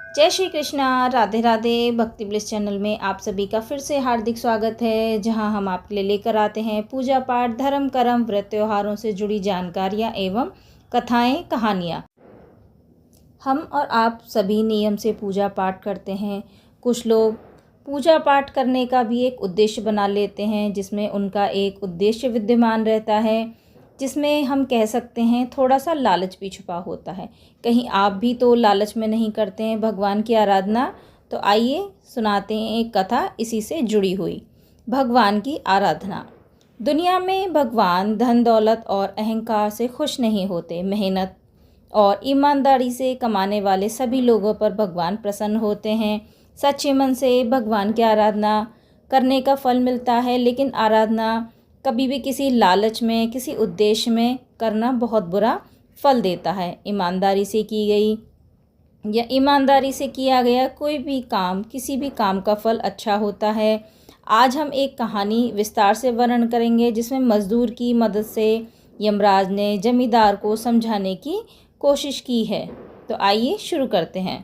जय श्री कृष्णा, राधे राधे। भक्ति bliss channel में आप सभी का फिर से हार्दिक स्वागत है, जहां हम आपके लिए लेकर आते हैं पूजा पाठ, धर्म कर्म, व्रत त्योहारों से जुड़ी जानकारियां एवं कथाएं, कहानियां। हम और आप सभी नियम से पूजा पाठ करते हैं। कुछ लोग पूजा पाठ करने का भी एक उद्देश्य बना लेते हैं, जिसमें उनका एक उद्देश्य विद्यमान रहता है, जिसमें हम कह सकते हैं थोड़ा सा लालच भी छुपा होता है। कहीं आप भी तो लालच में नहीं करते हैं भगवान की आराधना? तो आइए सुनाते हैं एक कथा इसी से जुड़ी हुई। भगवान की आराधना। दुनिया में भगवान धन दौलत और अहंकार से खुश नहीं होते। मेहनत और ईमानदारी से कमाने वाले सभी लोगों पर भगवान प्रसन्न होते हैं। सच्चे मन से भगवान की आराधना करने का फल मिलता है, लेकिन आराधना कभी भी किसी लालच में, किसी उद्देश्य में करना बहुत बुरा फल देता है। ईमानदारी से की गई या ईमानदारी से किया गया कोई भी काम, किसी भी काम का फल अच्छा होता है। आज हम एक कहानी विस्तार से वर्णन करेंगे, जिसमें मजदूर की मदद से यमराज ने जमींदार को समझाने की कोशिश की है। तो आइए शुरू करते हैं।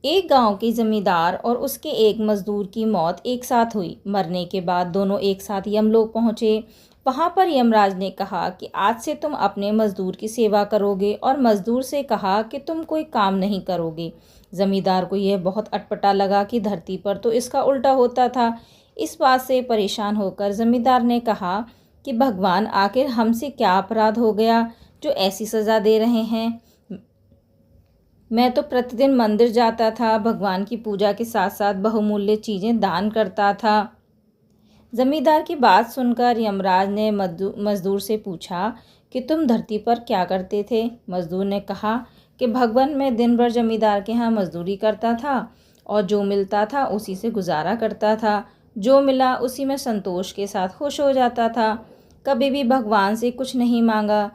एक गांव के जमींदार और उसके एक मजदूर की मौत एक साथ हुई। मरने के बाद दोनों एक साथ यमलोक पहुंचे। वहां पर यमराज ने कहा कि आज से तुम अपने मजदूर की सेवा करोगे, और मजदूर से कहा कि तुम कोई काम नहीं करोगे। जमींदार को यह बहुत अटपटा लगा कि धरती पर तो इसका उल्टा होता था। इस बात से परेशान होकर जमींदार ने कहा कि भगवान, आखिर हमसे क्या अपराध हो गया जो ऐसी सज़ा दे रहे हैं? मैं तो प्रतिदिन मंदिर जाता था, भगवान की पूजा के साथ साथ बहुमूल्य चीज़ें दान करता था। जमींदार की बात सुनकर यमराज ने मजदूर से पूछा कि तुम धरती पर क्या करते थे? मजदूर ने कहा कि भगवान, मैं दिन भर जमींदार के यहाँ मजदूरी करता था और जो मिलता था उसी से गुजारा करता था। जो मिला उसी में संतोष के साथ खुश हो जाता था। कभी भी भगवान से कुछ नहीं मांगा।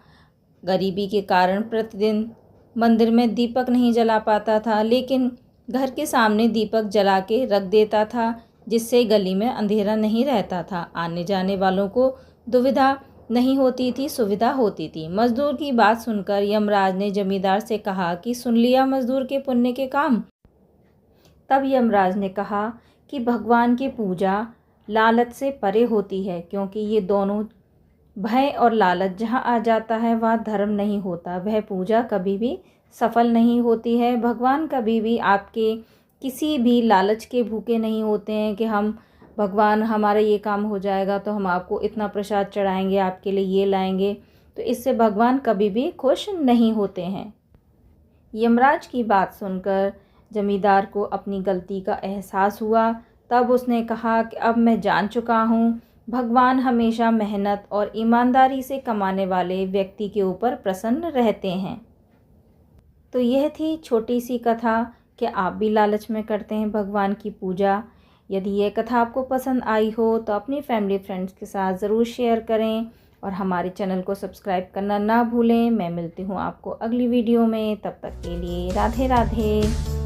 गरीबी के कारण प्रतिदिन मंदिर में दीपक नहीं जला पाता था, लेकिन घर के सामने दीपक जला के रख देता था, जिससे गली में अंधेरा नहीं रहता था। आने जाने वालों को दुविधा नहीं होती थी, सुविधा होती थी। मजदूर की बात सुनकर यमराज ने जमींदार से कहा कि सुन लिया मजदूर के पुण्य के काम? तब यमराज ने कहा कि भगवान की पूजा लालच से परे होती है, क्योंकि ये दोनों, भय और लालच जहाँ आ जाता है वहाँ धर्म नहीं होता। वह पूजा कभी भी सफल नहीं होती है। भगवान कभी भी आपके किसी भी लालच के भूखे नहीं होते हैं कि हम, भगवान हमारा ये काम हो जाएगा तो हम आपको इतना प्रसाद चढ़ाएंगे, आपके लिए ये लाएंगे। तो इससे भगवान कभी भी खुश नहीं होते हैं। यमराज की बात सुनकर जमींदार को अपनी गलती का एहसास हुआ। तब उसने कहा कि अब मैं जान चुका हूँ, भगवान हमेशा मेहनत और ईमानदारी से कमाने वाले व्यक्ति के ऊपर प्रसन्न रहते हैं। तो यह थी छोटी सी कथा कि आप भी लालच में करते हैं भगवान की पूजा। यदि यह कथा आपको पसंद आई हो तो अपनी फैमिली फ्रेंड्स के साथ ज़रूर शेयर करें, और हमारे चैनल को सब्सक्राइब करना ना भूलें। मैं मिलती हूँ आपको अगली वीडियो में। तब तक के लिए राधे राधे।